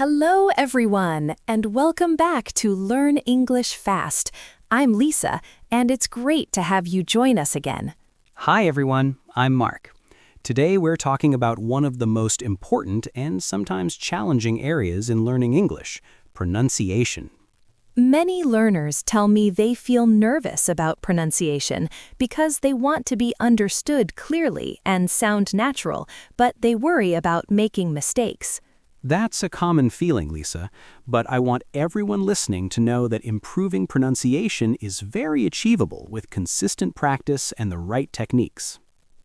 Hello, everyone, and welcome back to Learn English Fast. I'm Lisa, and it's great to have you join us again. Hi everyone, I'm Mark. Today we're talking about one of the most important and sometimes challenging areas in learning English, pronunciation. Many learners tell me they feel nervous about pronunciation because they want to be understood clearly and sound natural, but they worry about making mistakes. That's a common feeling, Lisa, but I want everyone listening to know that improving pronunciation is very achievable with consistent practice and the right techniques.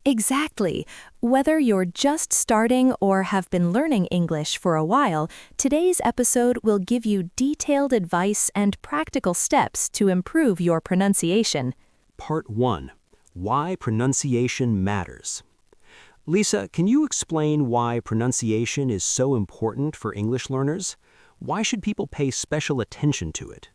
Exactly. Whether you're just starting or have been learning English for a while, today's episode will give you detailed advice and practical steps to improve your pronunciation. Part 1. Why pronunciation matters. Lisa, can you explain why pronunciation is so important for English learners? Why should people pay special attention to it?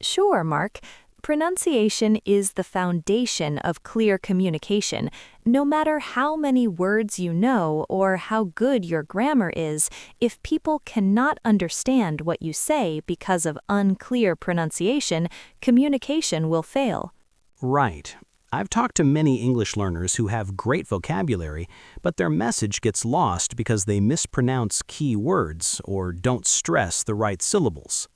Sure, Mark. Pronunciation is the foundation of clear communication. No matter how many words you know or how good your grammar is, if people cannot understand what you say because of unclear pronunciation, communication will fail. Right. I've talked to many English learners who have great vocabulary, but their message gets lost because they mispronounce key words or don't stress the right syllables.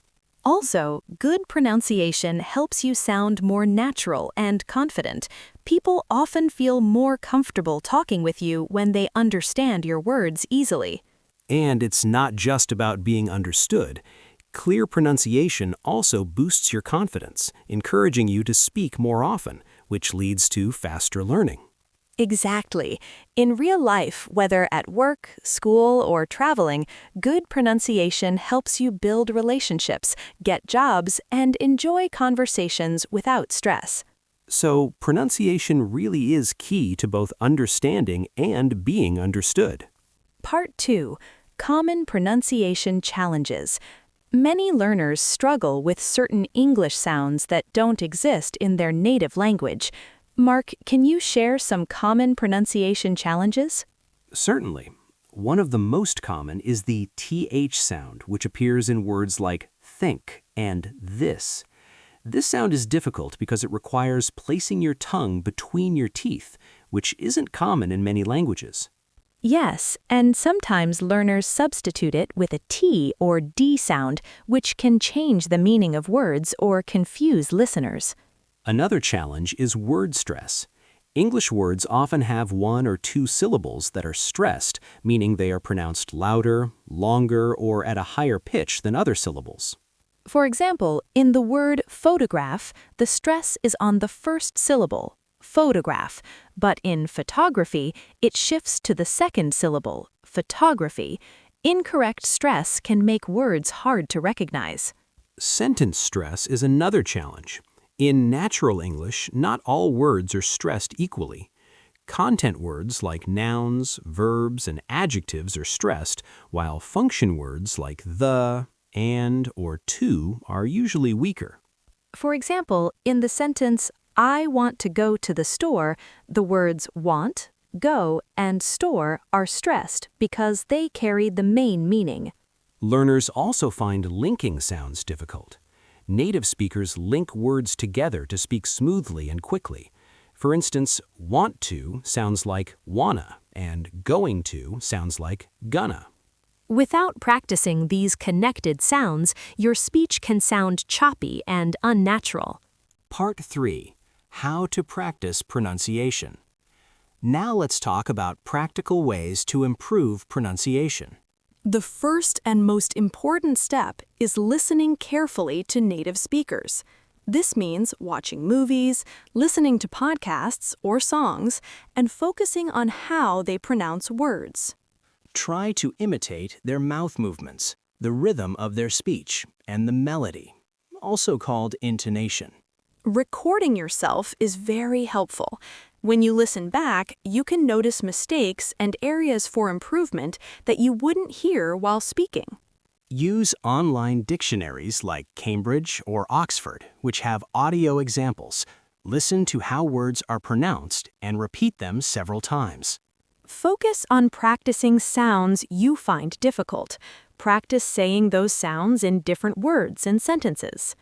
Also, good pronunciation helps you sound more natural and confident. People often feel more comfortable talking with you when they understand your words easily. And it's not just about being understood. Clear pronunciation also boosts your confidence, encouraging you to speak more often, which leads to faster learning. Exactly. In real life, whether at work, school, or traveling, good pronunciation helps you build relationships, get jobs, and enjoy conversations without stress. So, pronunciation really is key to both understanding and being understood. Part 2. Common pronunciation challenges. Many learners struggle with certain English sounds that don't exist in their native language. Mark, can you share some common pronunciation challenges? Certainly. One of the most common is the TH sound, which appears in words like think and this. This sound is difficult because it requires placing your tongue between your teeth, which isn't common in many languages. Yes, and sometimes learners substitute it with a T or D sound, which can change the meaning of words or confuse listeners. Another challenge is word stress. English words often have one or two syllables that are stressed, meaning they are pronounced louder, longer, or at a higher pitch than other syllables. For example, in the word photograph, the stress is on the first syllable, photograph, but in photography, it shifts to the second syllable, photography. Incorrect stress can make words hard to recognize. Sentence stress is another challenge. In natural English, not all words are stressed equally. Content words like nouns, verbs, and adjectives are stressed, while function words like the, and, or to are usually weaker. For example, in the sentence, I want to go to the store, the words want, go, and store are stressed because they carry the main meaning. Learners also find linking sounds difficult. Native speakers link words together to speak smoothly and quickly. For instance, want to sounds like wanna, and going to sounds like gonna. Without practicing these connected sounds, your speech can sound choppy and unnatural. Part 3. How to practice pronunciation. Now let's talk about practical ways to improve pronunciation. The first and most important step is listening carefully to native speakers. This means watching movies, listening to podcasts or songs, and focusing on how they pronounce words. Try to imitate their mouth movements, the rhythm of their speech, and the melody, also called intonation. Recording yourself is very helpful. When you listen back, you can notice mistakes and areas for improvement that you wouldn't hear while speaking. Use online dictionaries like Cambridge or Oxford, which have audio examples. Listen to how words are pronounced and repeat them several times. Focus on practicing sounds you find difficult. Practice saying those sounds in different words and sentences.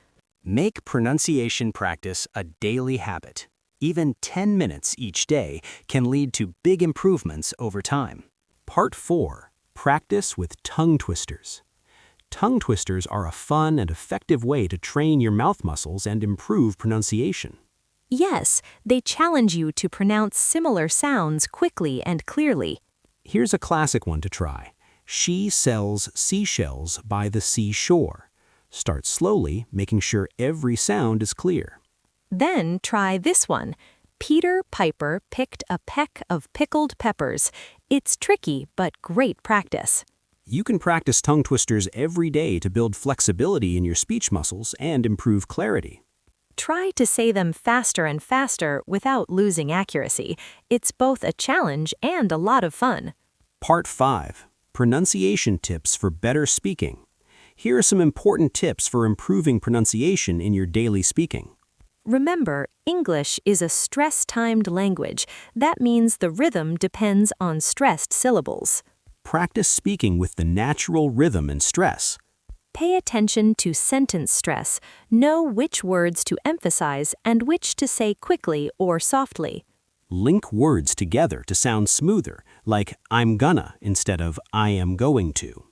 Make pronunciation practice a daily habit. Even 10 minutes each day can lead to big improvements over time. Part 4. Practice with tongue twisters. Tongue twisters are a fun and effective way to train your mouth muscles and improve pronunciation. Yes, they challenge you to pronounce similar sounds quickly and clearly. Here's a classic one to try. She sells seashells by the seashore. Start slowly, making sure every sound is clear. Then try this one. Peter Piper picked a peck of pickled peppers. It's tricky, but great practice. You can practice tongue twisters every day to build flexibility in your speech muscles and improve clarity. Try to say them faster and faster without losing accuracy. It's both a challenge and a lot of fun. Part 5. Pronunciation tips for better speaking. Here are some important tips for improving pronunciation in your daily speaking. Remember, English is a stress-timed language. That means the rhythm depends on stressed syllables. Practice speaking with the natural rhythm and stress. Pay attention to sentence stress. Know which words to emphasize and which to say quickly or softly. Link words together to sound smoother, like I'm gonna instead of I am going to.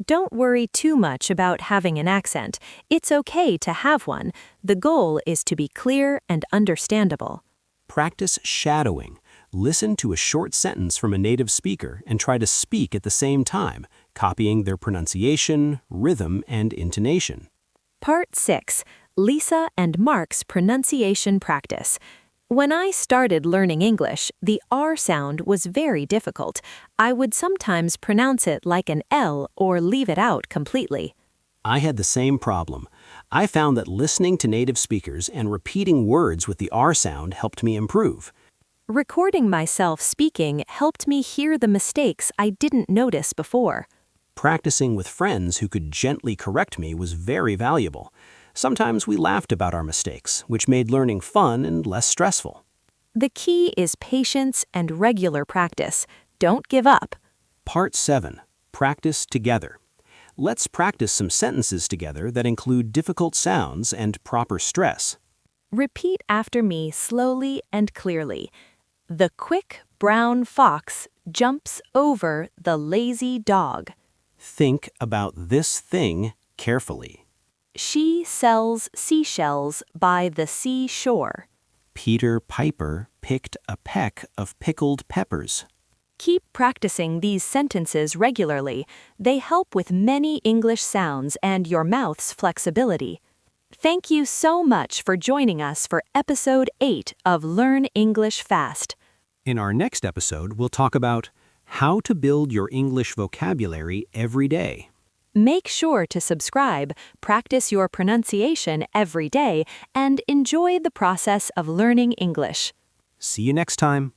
Don't worry too much about having an accent. It's okay to have one. The goal is to be clear and understandable. Practice shadowing. Listen to a short sentence from a native speaker and try to speak at the same time, copying their pronunciation, rhythm, and intonation. Part 6. Lisa and Mark's pronunciation practice. When I started learning English, the R sound was very difficult. I would sometimes pronounce it like an L or leave it out completely. I had the same problem. I found that listening to native speakers and repeating words with the R sound helped me improve. Recording myself speaking helped me hear the mistakes I didn't notice before. Practicing with friends who could gently correct me was very valuable. Sometimes we laughed about our mistakes, which made learning fun and less stressful. The key is patience and regular practice. Don't give up. Part 7. Practice together. Let's practice some sentences together that include difficult sounds and proper stress. Repeat after me slowly and clearly. The quick brown fox jumps over the lazy dog. Think about this thing carefully. She sells seashells by the seashore. Peter Piper picked a peck of pickled peppers. Keep practicing these sentences regularly. They help with many English sounds and your mouth's flexibility. Thank you so much for joining us for episode 8 of Learn English Fast. In our next episode, we'll talk about how to build your English vocabulary every day. Make sure to subscribe, practice your pronunciation every day, and enjoy the process of learning English. See you next time.